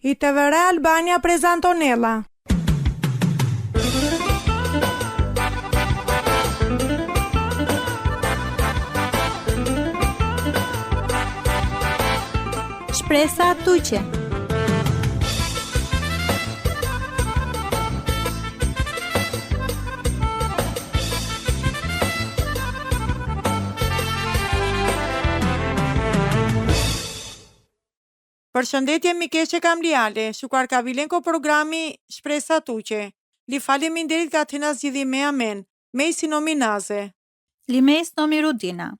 I TVR Albania prezantonella. Shpresa tuqe. Përshëndetje mikeshe kamliale, shukar ka vilenko programi Shpresa tuqe. Li faleminderit ka Athena zgjidhime amen, me si nominaze. Limes nomirudina.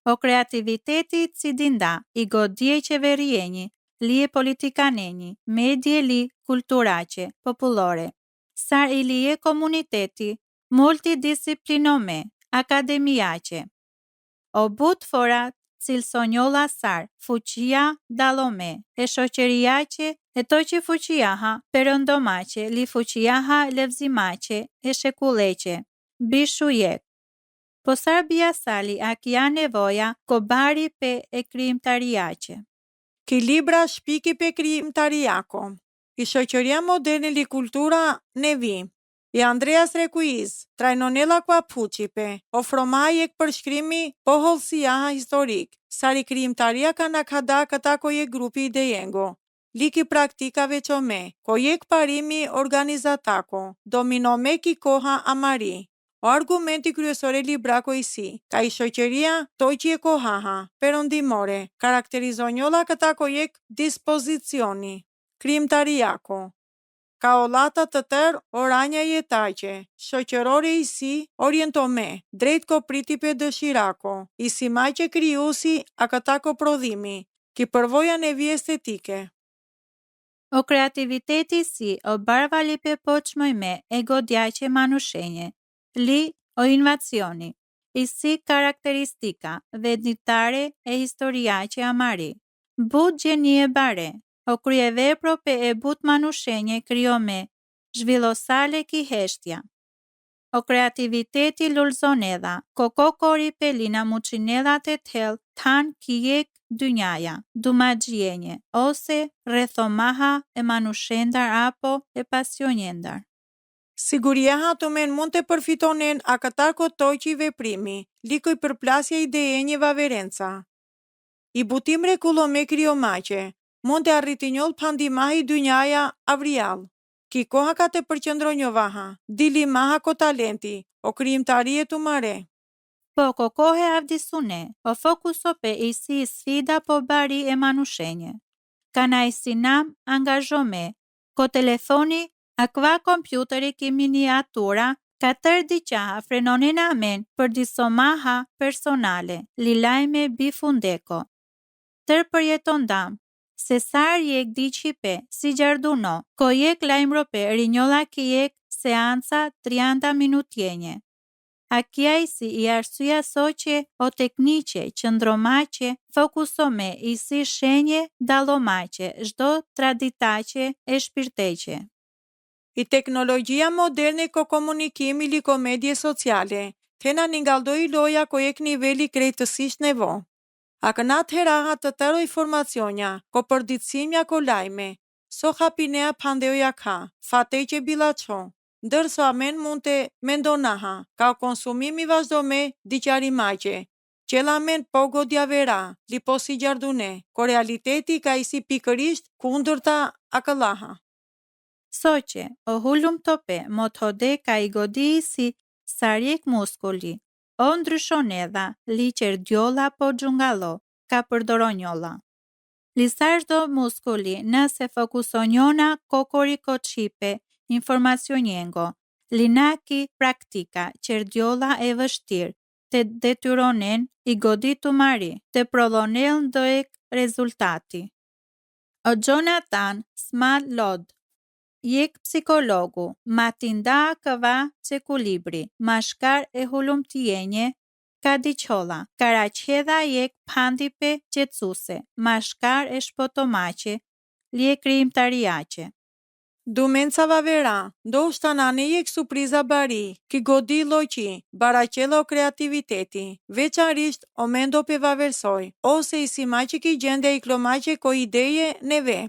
O kreativiteti cidinda, i godje qeverienji, lije politikanenji, medje li kulturaqe, populore. Sar i lije komuniteti, multidisciplinome, akademiaqe. O but forat, cilsonjolla sar, fuqia dalome, e shoqeriaqe, e to që fuqiaha, perëndomaqe, li fuqiaha levzimaqe, e shekuleqe, bishu jek. Po sarbia sali a kja nevoja, kobari pe e krijimtariaqe. Ki libra shpiki pe krijimtariako. I shoqëria moderne li kultura ne vi. I Andreas Rekuiz, trajnonella kwa puqipe, ofromajek përshkrimi pohollësiaha historik, sari krijimtaria ka nakada këta koje grupi idejengo. Liki praktikave qome, kojek parimi organizatako, dominome ki koha amari. O argumenti kryesore librako i si, ka i shoqëria toqje kohaha, perëndimore, karakterizonjolla këta kojek dispozicioni, krijimtariako. Ka olata të tërë oranja jetaqe, shoqërore i si orientome, drejt ko pritipe dëshirako, i si maqe krijuesi a këta ko prodhimi, ki përvoja nevi estetike. O kreativiteti si o barvali pe poçmojme e godjaqe manushenje, li o invacioni, i si karakteristika venditare e historiaqe amari, but gjeni e bare, o kryevepro pe e but manushenje kriome, zhvillosale ki heshtja. O kreativiteti lullzonedha, kokokori pelina mucinedhat e tel, tan kijek dynjaja, dumagjienje, ose rrethomaha e manushendar apo e pasionjendar. Siguria hatumen mund të përfitonen a këtar kotoqi veprimi, likoj përplasja idejenje vaverenca. I butim rekullome kriomaqe, mund të arritinjoll pandimahi dynjaja avrial. Ki koha ka të përqëndronjovaha, dilimaha ko talenti, o krijimtarie tu mare. Po kokohe avdisune, o fokuso pe i si sfida po bari e manushenje. Kana i sinam angazhome, ko telefoni a kva kompjuteri ki miniatura, ka tërdi qaha frenonin amen për disomaha personale, lilajme bifundeko. Tër përjeton dam, se sar jek di qipe, si gjarduno, ko jek lajmrope rinjolla ki jek seansa 30 minutjenje. A kjaj si i arsua soqe o tekniqe, qëndromace, fokusome i si shenje dalomace, zdo traditace e shpirteqe. I teknologjia moderne ko komunikimi li komedje sociale, tena ningaldoj loja ko jek niveli krejtësisht nevo. A kënat heraha të tëro informacionja, ko përditësimja ko lajme, so hapinea pandeoja ka, fateqe bilaqo, ndërso amen mund të mendonaha, ka konsumimi vazhdome diqarimaqe, qela men pogo djavera, li po si gjardune, ko realiteti ka i si pikërisht kundërta akëllaha. Soqe, o hullum tope, mot hode ka i godi si sarjek muskuli, o ndryshon edha, li qerdjolla po gjungalo, ka përdoronjolla. Lisar do muskuli nëse fokusonjona kokoriko qipe, informacionjengo, linaki praktika, qerdjolla e vështir, të detyronen i goditu mari, të prodhonel ndoek rezultati. O Jonathan Smallod, jek psikologu, matinda këva cekulibri, mashkar e hulum tjenje, ka diqolla, karaqedha jek pandipe qetsuse, mashkar e shpotomace, lje krijimtariaqe. Dumenca vavera, ndoshta nane jek surpriza bari, ki godi loqi, baraqela o kreativiteti, veçarisht o mendo pe vaversoj, ose i si maqe ki gjendja i klomaqe ko ideje neve.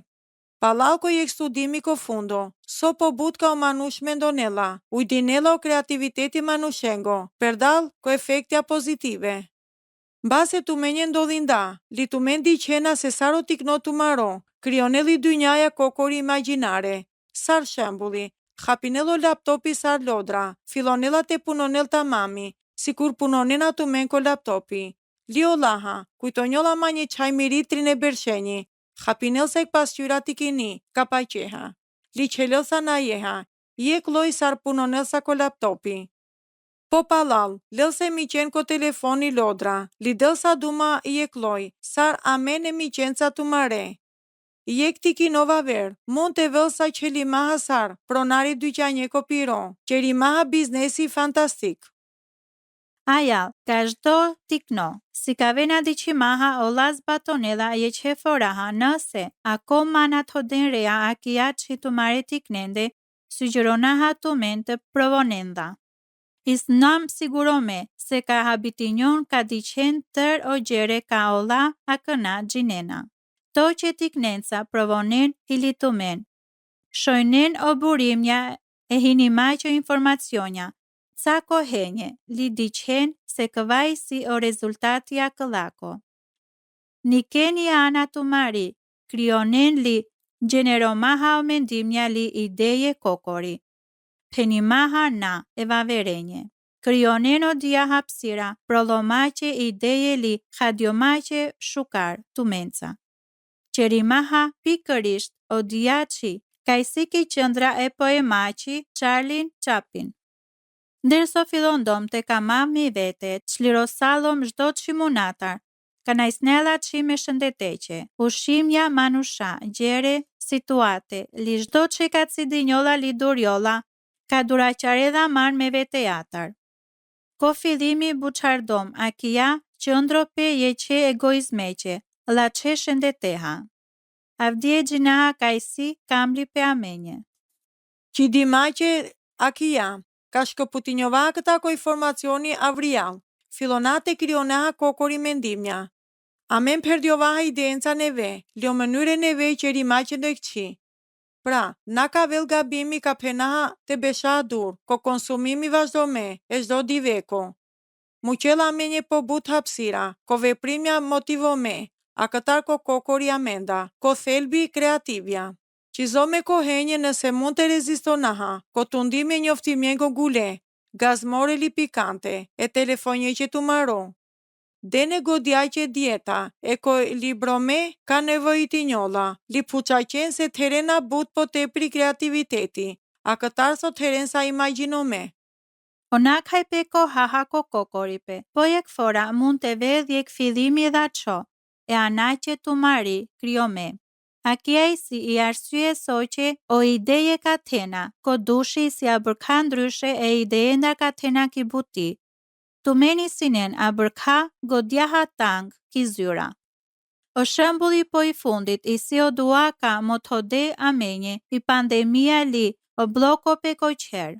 Palauko je studimi kofundo, so pobudka o manushme ndonella, ujdinella o kreativiteti manushengo, perdall ko efektja pozitive. Mbase tu menje ndodhinda, li tu mendi qena se saro tikno tu maro, krionelli dynjaja kokori imaginare, sar shembulli, hapinello laptopi sar lodra, filonella te punonel tamami, sikur punonena tu menko laptopi. Lio laha, kujtonjolla ma një qaj miritrin e bershenji, hapinel se pasqyra tikini, kapaqeha. Li qelotha na jeha, je kloj sar punonel sa ko laptopi. Po palal, lëse mi qenë ko telefoni lodra, li dëlsa duma je kloj, sar amene mi qenë sa tu mare. Je këti kinova ver, mund të vëlsa që li maha sar, pronari dyqanje ko piro, që li maha biznesi fantastik. Aja, gazdo tikno, si ka vena diqimaha o las batonela je që foraha nëse, ako manat hoden rea akia që tu mare tiknende, suggeronaha tu mente provonenda. Isnam sigurome se ka habitinjon ka diqen tër o gjere ka ola a këna gjinena. To që tiknenca provonen ilitumen. Shojnen o burimja e hinimaqo informacionja, ca kohenje, li diqen se këvaj si o rezultatja këllako. Nikeni ana tu mari, krionen li generomaha o mendimja li ideje kokori. Penimaha na evaverenje. Krionen o dia hapsira, prolomache ideje li hadiomache shukar, tumenca. Qerimaha pikërisht o dia qi, kajsiki qëndra e poemaci Charlin Chaplin. Ndërso fillon dom të ka mami vete, çlirosalom zdo qimunatar, ka najsnella qime shëndeteqe, ushimja manusha, gjere, situate, li zdo që ka cidinjolla li durjolla, ka duraqaredha marrë me vetejatar. Ko fillimi buçardom, akia qëndrope je që egoizmeqe, la që shëndeteha. Avdje gjinaha kajsi kamli pe amenje. Që dimaqe akia, ka shkëputinjova këta ko informacioni avrial, filonate krionaha kokori mendimja. Amen perdjovaha idenca neve, lio mënyre neve që rimaqe në këqi. Pra, na ka vel gabimi ka penaha të besha dur, ko konsumimi vazhdome, e zdo diveko. Muqela me një po but hapsira, ko veprimja motivome, a këtar ko kokori amenda, ko thelbi kreativja. Qizo me kohenje nëse mund të rezistonaha, ko tundime njoftimjen ko gule, gazmore li pikante, e telefonje që tu maro. Dene godjaqe dieta, e ko librome ka nevojiti njolla, li puqaqen se terena but po te pri kreativiteti, a këtar so teren sa imaginome. Onak hajpeko hahako kokoripe, po jek fora mund të vedh jek fillimi dha qo, e anaqe tu mari, kriome. Akiaj si i arsye soqe o ideje ka tena, ko dushi si a bërka ndryshe e ideje nda ka tena ki buti. Tu meni sinen a bërka godjaha tang ki zyra. O shembulli po i fundit i si o dua ka mothode amenje i pandemia li o bloko pe koqher.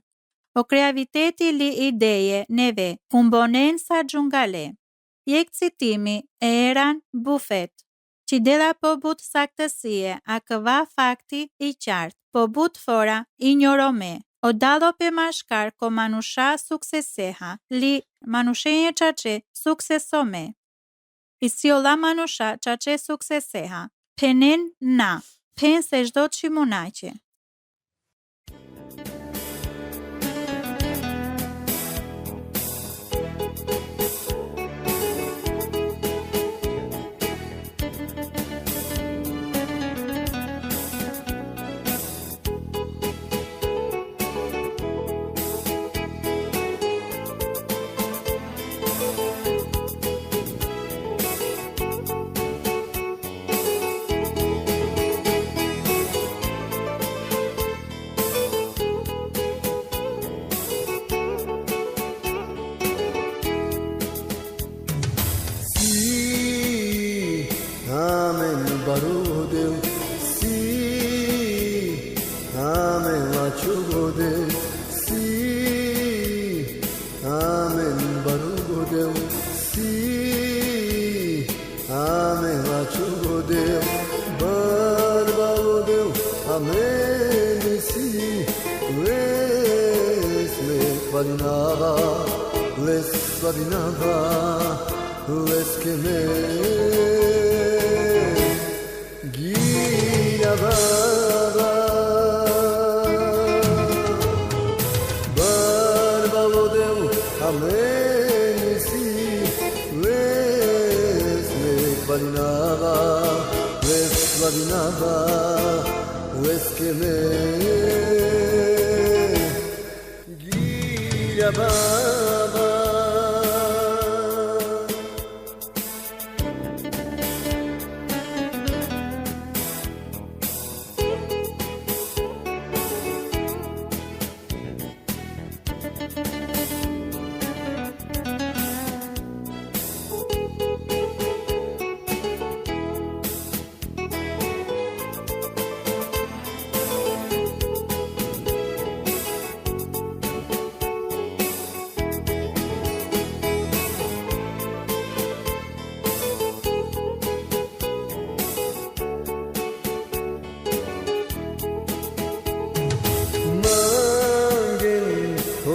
O kreativiteti li ideje neve kumbonen sa gjungale. Jek citimi e eran bufet. Që dela po but saktësie a këva fakti i qartë, po but fora i njorome. O dalo pe mashkar ko manusha sukseseha, li manushenje qace suksesome. I si o la manusha qace sukseseha, penen na, pen se zdo qimunaqe. amenisi les me valinava les valinava les que me guiava barbalo deu amenisi les me valinava les que me guiava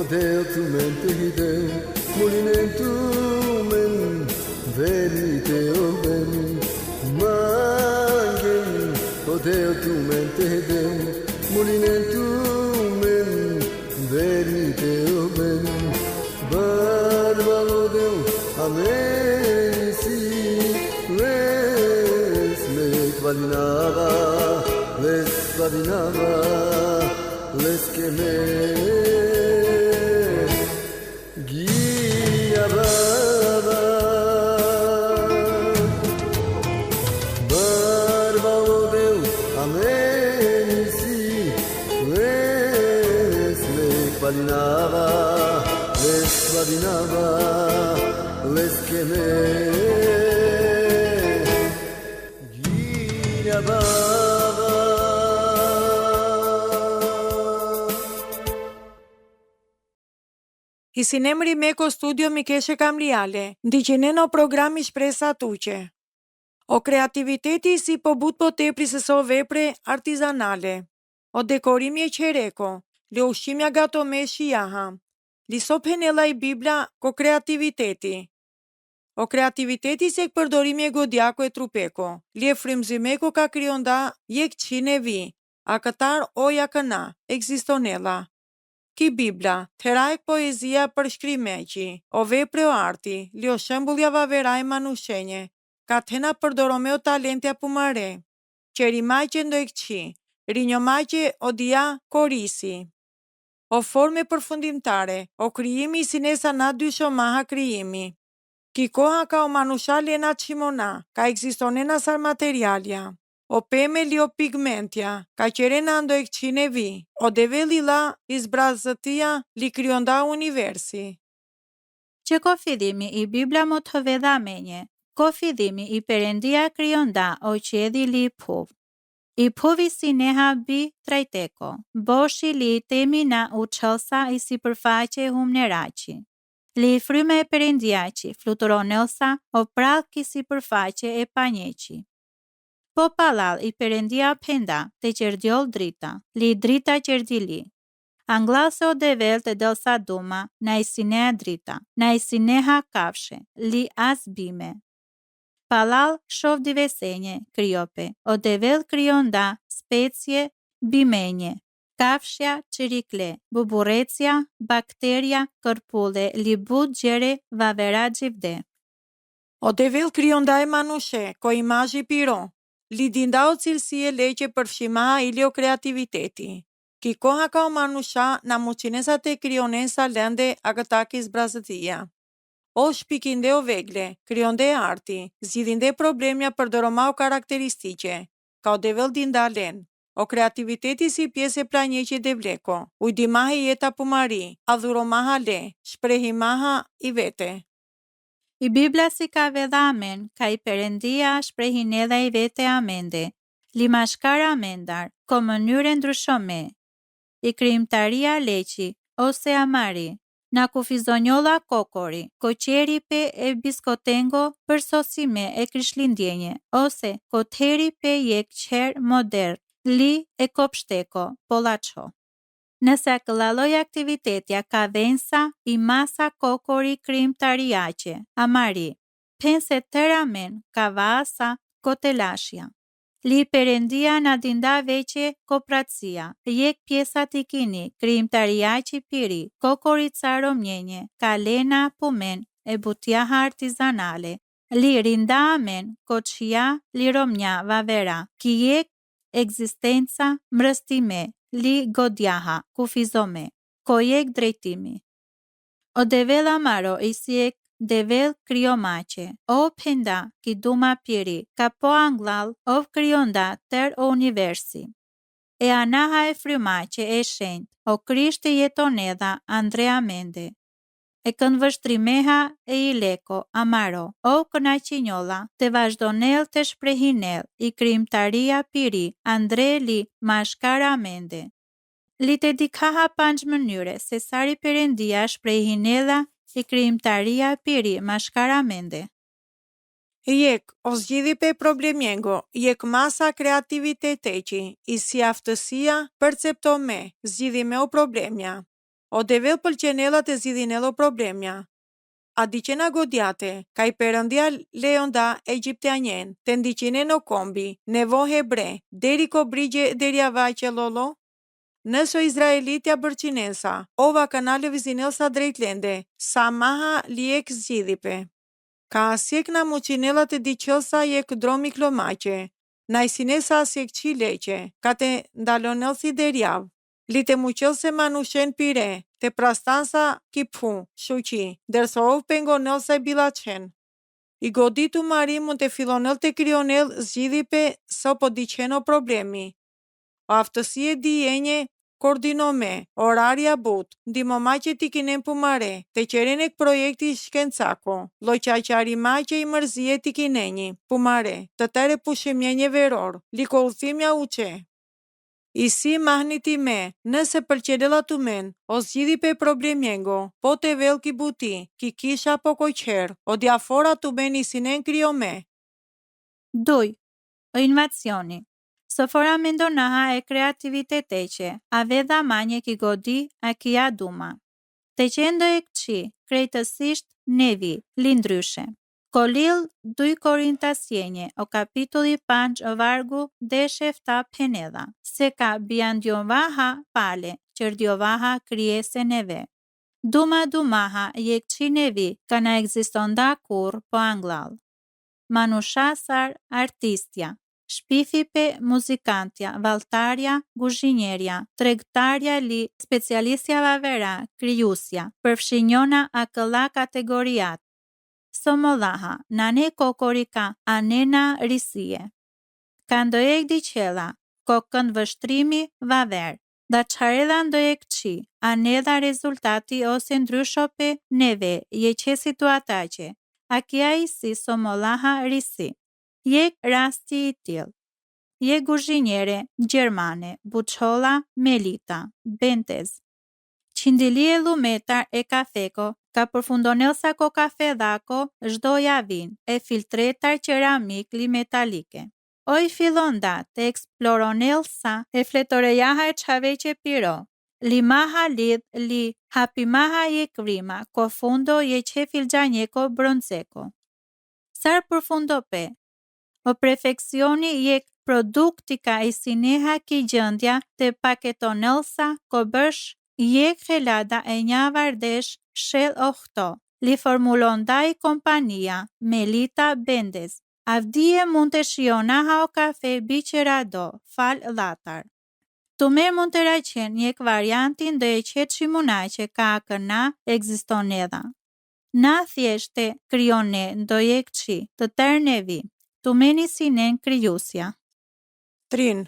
Odeo tu mente hide, mulinen tu men, venite o veni, mangen. Odeo tu mente hide, mulinen tu men, venite o veni, barbalo deu amenisi, les me valinava, les que me valinava, les que me guiava. I sinemri Meko Studio Mikeshe Kamriale, ndiqineno programi Shpresa Tuqe. O kreativiteti si po but po tepri se so vepre artizanale. O dekorimi e qereko, le ushqimja gato me shiaha. Li so penela i Bibla ko kreativiteti. O kreativiteti se përdorimi e godjako e trupeko. Li e frymzimeko ka krionda jek qine vi. A këtar oja këna, eksistonela. Ki Bibla, terajk poezia për shkrimeqi, o vepre o arti, li o shembulja vaveraj manushenje, ka tena përdorome o talentja pumare, qeri majqe ndo e këqi, rinjo majqe o dia korisi. O forme përfundimtare, o krijimi si nesa na dy shomaha krijimi. Ki koha ka o manusha lena qimona, ka eksistonena sar materialja. O peme li o pigmentja, ka qerena ndo e këqine vi, o develi la izbrazëtia li krionda universi. Që ko fidhimi i Bibla mo të vedha menje, ko fidhimi i Perëndia krionda o qedhi li puv. I puvi si neha bi trajteko, boshi li temi na u qëlsa i si përfaqe humneraci. Li fryme e Perëndiaci, fluturonelsa o pralki si përfaqe e panjeqi. Po palal i Perëndia penda, te qerdjol drita, li drita qerdili. Anglase o devel të delsa duma, na i sinea drita, na i sineha kafshe, li asbime. Palal shov divesenje, kriope, o devel krionda, specie, bimenje, kafshja, qirikle, buburecia, bakteria, kërpulle, li bud gjere, vavera gjivde. O devel krionda e manushe, ko imazhi piro. Li dinda o cilësie leqe përfshima ili o kreativiteti. Ki koha ka o manusha na muqinesa te krionesa lende a këtakis brazëtia. O shpikinde o vegle, krionde e arti, zgjidhinde problemja përdoroma o karakteristike, ka o devel dinda len. O kreativiteti si pjesë e planjeqe de vleko, ujdimahe jeta pumari, adhuromaha le, shprehimaha i vete. I Bibla si ka vedha amen, ka i Perëndia shprehin edhe i vete amende, li mashkar amendar, ko mënyre ndryshome. I krijimtaria leqi, ose amari, na kufizonjolla kokori, koqeri pe e biskotengo për sosime e krishlindjenje, ose kotheri pe jek qer modern, li e kopshteko, pollaço. Nëse akëllalloj aktivitetja ka dhensa i masa kokori krijimtariaqe, amari, pense teramen kavasa kotelashja. Li Perëndia na dinda veqe kopratësia, jek pjesa tikini, krijimtariaqi piri, kokorica romnjenje, kalena pumen, e butjaha artizanale, li rindamen, koçia, li romnja vavera, ki jek ekzistenca mrëstime, li godjaha, kufizome, ko jek drejtimi. O devel amaro i siek devel kriomache, o penda ki duma piri, ka po anglal, o krionda ter o universi. E anaha e frymache e shenjt, o krishti jetonedha Andrea Mende. E këndvështrimeha e ileko, amaro, o kënaqinjolla, të vazhdonel të shprehinel, i krijimtaria piri, Andreli Mashkara Mende. Li të dikaha panç mënyre, se sari Perëndia shprehinela, i krijimtaria piri, Mashkara Mende. Jek o zgjidhi pe problemjengo, jek masa kreativiteteqi, i si aftësia percepto me, zgjidhi me o problemja. O devel pëlqenella të zgjidhinelo problemja. A diqena godjate, ka i Perëndia lejonda egjiptianjen, të ndiqine no kombi, nevo hebre, deri ko brigje deri avaqe lolo? Nëso Izraelitja bërqinensa, ova kanale vizinelsa drejt lende, sa maha lijek zgjidhipe. Ka asjek na muqinella të diqëlsa jek dromi klomache, na isinesa asjek qi leqe, ka të ndalonelsi derjav, li të muqëlse manushen pire, të prastansa kiphu, shuqi, dërso ov pengonelsa e bilaçen. I goditu mari mund të filonel të krionel zgjidhipe so po diqeno problemi. O aftësie dijenje koordinome, oraria but, ndimomaqe t'i kinem pumare, të qerenek projekti shkencako, loqaqari maqe i mërzije t'i kinenji, pumare, të tere pushimjenje veror, liko uthimja uqe. I si mahniti me, nëse përqedela të men, o zgjidhi pe problemjengo, po te vel ki buti, ki kisha po koqher, o diafora të men i sinen kryo me. 2. O innovacioni. Sofora mendonaha e kreativiteteqe, aveda manje ki godi a kia duma. Te qendo e këqi, krejtësisht nevi, lindryshe. Kolil 2 Korintasjenje, o kapitulli 5 vargu deshe fta penedha, se ka biandjovaha pale, qërdjovaha kriese neve. Duma dumaha je këqi nevi, ka na ekzistonda kur po anglal. Manushasar artistja. Shpifipe muzikantja, valtarja, guzhinjerja, tregtarja li specialistja vavera, kryusja, përfshinjona akëlla kategoriat. Somollaha, nane kokorika, anena risie. Kandoek diqela, kokën vështrimi vaver. Da qarela ndoek qi, anedha rezultati ose ndryshope neve, je që situatace. A kja i si somollaha risi. Jek rasti i til. Je guzhinjere, Gjermane, Buçolla, Melita, Bentez. Qindilie lumetar e kafeko, ka përfundonel sa ko kafe dhako, zdo javin, e filtretar ceramik li metalike. Oj filonda te eksploronel sa, e fletorejaha e qaveqe piro. Li maha lidh li, hapi maha je krima, ko fundo je që filgjanjeko bronzeko. Sar përfundo pe. O perfekcioni jek produktika i sineha ki gjëndja të paketonelsa ko bësh jek helada e një vardesh shel ohto. Li formulon daj kompania Melita Bendez. Avdije mund të shionaha o kafe biqera do, fal latar. Tume mund të raqen jek variantin dhe e qetë shimunaqe ka akëna egziston edha. Na thjeshte kryone ndojek qi të tërnevi. Tu meni sinen kryusja. 3.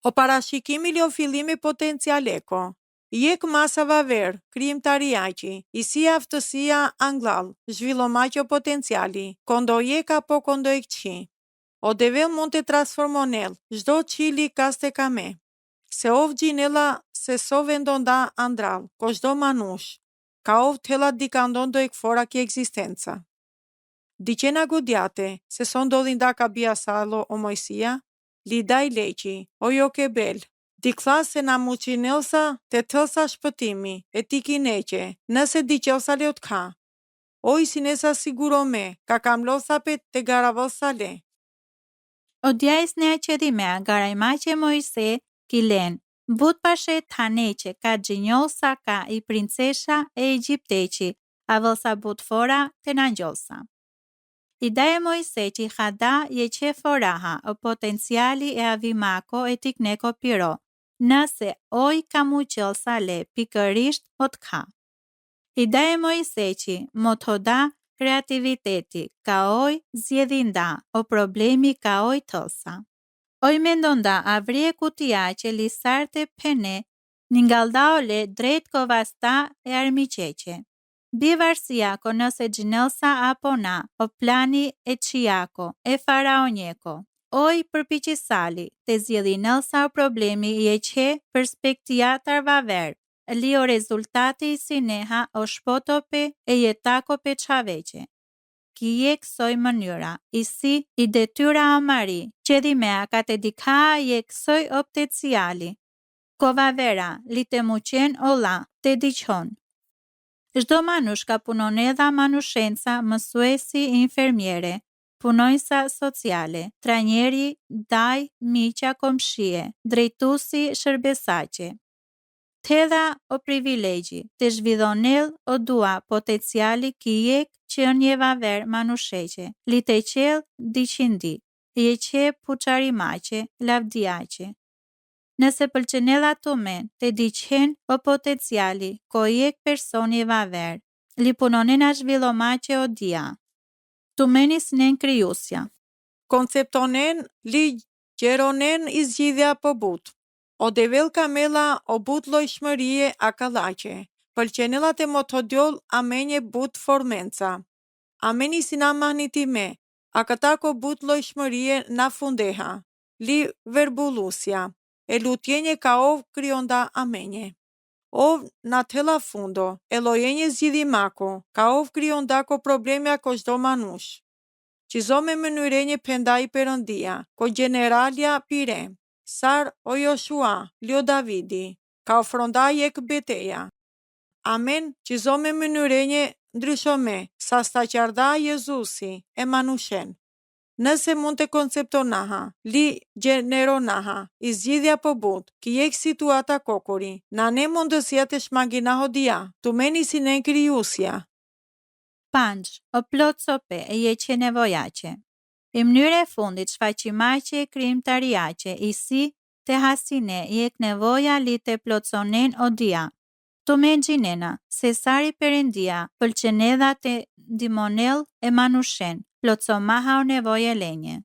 O parashikimi li o fillimi potencialeko. Jek masa vaver, krijimtariaqi, i si aftësia anglall, zhvillomaqo potenciali, kondo jek apo kondo e këqi. O devel mund të transformonel, zdo qili kaste kame. Se ov gjinela se so vendonda andral, ko zdo manush, ka ov tela dikandon do e këfora ki eksistenca. Diqena godjate, se son do dhinda ka bia salo o mojësia, lidaj leqi, o jo ke bel. Dikla se na muqinelsa të tëlsa shpëtimi, e ti kineqe, nëse di qelsa leot ka. O i sinesa sigurome, ka kamlosa pe te garavësa le. O djajs në aqedimea garajmaqe Moise, kilen, but pashe taneqe ka gjinjosa ka i princesha e Egjipteqi, avëlsa but fora të nangjolsa. Idaje Moise që hada je që foraha o potenciali e avimako e tikneko piro, nëse oj ka mu qelsa le pikërisht o të ka. Idaje Moise që mothoda kreativiteti, ka oj zjedhinda, o problemi ka oj tëlsa. Oj mendonda avrie kutia që lisarte pene, ningaldaole drejt kovasta e armiqeqe. Bivarësia ko nëse gjinelsa apo na, o plani e qiako, e faraonjeko. Oj përpiqisali, të zjedhinelsa o problemi je që perspektia tarvaver, li o rezultati i sineha o shpotope e jetako pe qaveqe. Ki je kësoj mënyra, i si i detyra amari, që dhimea ka të dika je kësoj opteciali. Kova vera, li të muqen ola, të diqon. Çdo manush ka punon edha manushenca, mësuesi, infermiere, punojnësa sociale, trajneri, daj, miqa, komshie, drejtusi, shërbesaqe. Tedha o privilegji, të zhvidhonel o dua potenciali kijek që njeva ver manusheqe, li të qel diqindi, je që puqarimaqe, lavdiaqe. Nëse pëlqenella të men, të diqen o potenciali, ko jek personi vaver, li punonin a zhvillomace o dia. Të menis nën kryusja. Konceptonen li gjeronen i zgjidhja po but. O devel kamela o but lojshmërie a kalace. Pëlqenellat e motodjol a menje but formenca. A meni si na mahnitime, a këta ko but lojshmërie na fundeha. Li verbulusja. E lutjenje ka ov krionda amenje. Ov na tela fundo, e lojenje zgjidhimako, ka ov krionda ko problemja ko çdo manush. Qizo me mënyrenje penda i Perëndia, ko generalia pire, sar o Joshua, lio Davidi, ka ofronda jek beteja. Amen, qizo me mënyrenje ndryshome, sa staqarda Jezusi e manushen. Nëse mund të konceptonaha, li generonaha, i zgjidhja po but, ki jek situata kokuri, na ne mundësia të shmanginaho dia, të meni si ne kryusja. Panç, o plot sope e je që nevojace. I mënyre fundit shfaqimaqe e krijimtariaqe, i si të hasine jek nevoja li të plotsonen o dia. Të men gjinena, se sari Perëndia, pëlqenedha të dimonel e manushen, plotsomaha o nevoje lenje.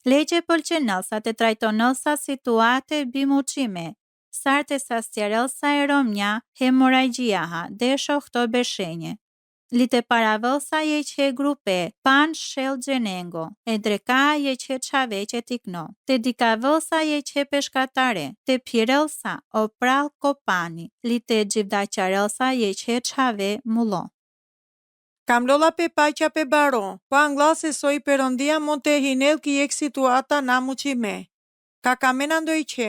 Legje pëlqenelsa të trajtonelsa situate bimuqime, sarte sastjarelsa e romnja hemoragjiaha, desho këto beshenje. Li të paravëlsa je që grupe, pan shel gjenengo, e dreka je që qaveqe tikno, të dikavëlsa je që peshkatare, të pirelsa o pral kopani, li të gjivdaqarelsa je që qave mullo. Kamlolla pe paqa pe baro, po angla se soi Perëndia mund të hinel ki jek situata na muqime. Ka kamena ndoj që,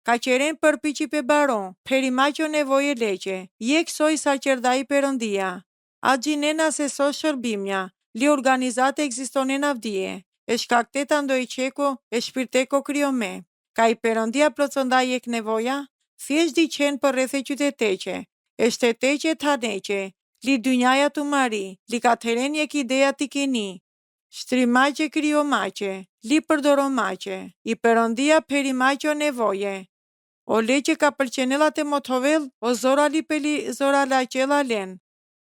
ka qeren përpiqi pe baro, perimaqo nevoje leqe, jek soi sa qerda i Perëndia. A gjinena se so shërbimja, li organizate ekzistonen avdije, e shkakteta ndoj qeko e shpirteko kryome. Ka i Perëndia plotësonda jek nevoja, thjesht di qenë për rrethe qyteteqe, e shteteqe taneqe, li dynjaja të mari, li ka teren jek ideja t'i kini, shtrimaqe kryomaqe, li përdoromaqe, i Perëndia perimaqo nevoje. O leqe ka pëlqenellat e motovel, o zora li peli zora la qela len,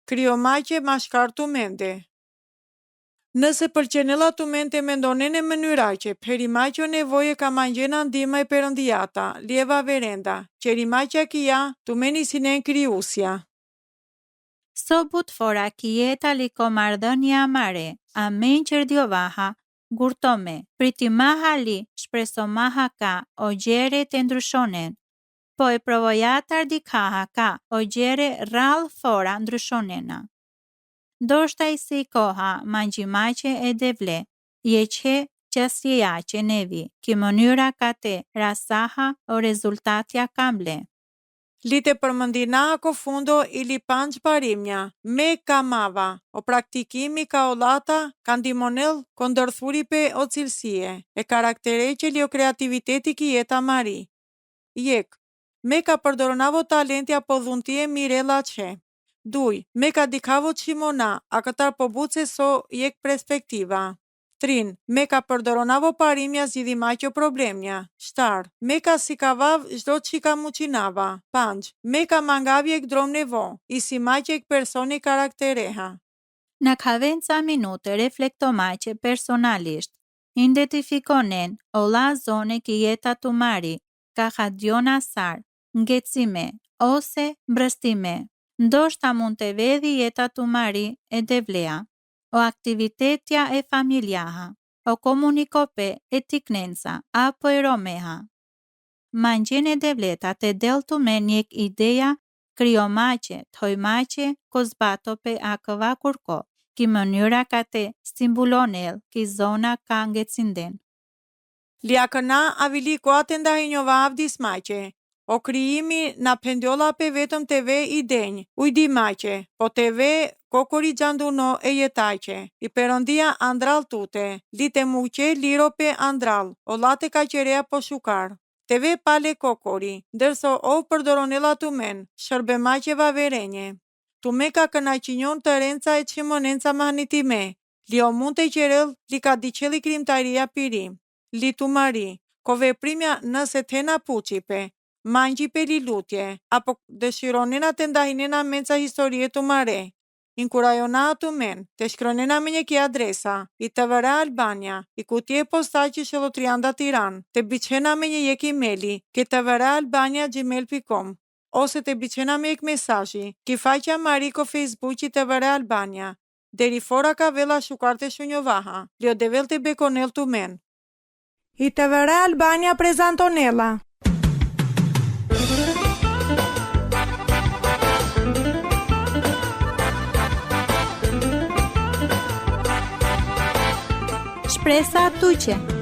kryomaqe ma shkartu mende. Nëse pëlqenella të mente mendonen e mënyraqe, perimaqo nevoje ka mangjena ndima e Perëndiata, lieva verenda, qerimaqja kia të meni sinen kryusja. So but fora kieta li komardhënia mare, amen qërdjovaha, gurtome, pritimaha li, shpresomaha ka, o gjere të ndryshonen, po e provojatar dikaha ka, o gjere rral fora ndryshonena. Ndoshta i si koha, mangjimaqe e devle, je që kiasiace nevi, che mënyra kate rasaha o rezultatja kamble. Li të përmëndina ako fundo ili panç parimja, me kamava, o praktikimi ka olata, kandimonel kondërthuripe o cilësie, e karakterece li o kreativiteti ki jeta mari. Jek, me ka përdoronavo talenti apo dhuntie mirela që. Duj, me ka dikavo qimona, a këtar pobuce so jek perspektiva. 3. Me ka përdoronavo parimja zgjidhimaqjo problemja. 4. Me ka si kavav zdo qika muqinava. 5. Me ka mangavjek drom nevo, i si maqek personi karaktereha. Në kavenca minute reflektomaqe personalisht, identifikonen ola zone ki jeta tu mari, ka hadjona sar, ngecime, ose mbrëstime. Ndoshta mund të vedhi jeta tu mari e devlea, o aktivitetja e familjaha, o komunikope e tiknenca, apo e romeha. Mangjen e devleta të deltu me njek ideja kriomace, thojmace, kozbatope a këva kurko, ki mënyra ka te stimbulonel, ki zona ka ngecinden. Liakëna avili koate ndahinjova avdis maqe, o krijimi na pendiolla pe vetëm TV i denj, ujdi maqe, po TV kokori gjanduno e jetaqe, i perëndia andral tute, lite muqe liro pe andral, o late ka qerea po shukar. TV pale kokori, ndërso o përdoronela tumen, shërbe maqeva verenje. Tume ka kënaqinjon të renca e qimonenca mahnitime, li o mund të qerel li ka diqeli krimtaria piri, li tu mari, ko veprimja nëse tena puqipe, mangji pe li lutje, apo dëshironena të ndahinena menca historie tu mare. Inkurajona atu men, të shkronena me një ki adresa, i të vëre Albania, i kutje postaqi Shëllotrianda Tiran, të biqena me një jek emaili, ke të vëre albania@gmail.com, ose të biqena me jek mesazhi, ki faqja Mariko Facebooki të vëre Albania, deri fora ka vela shukarte shunjovaha, lio devel të bekonel tu men. I të vëre Albania prezantonela. Shpresa tuqe.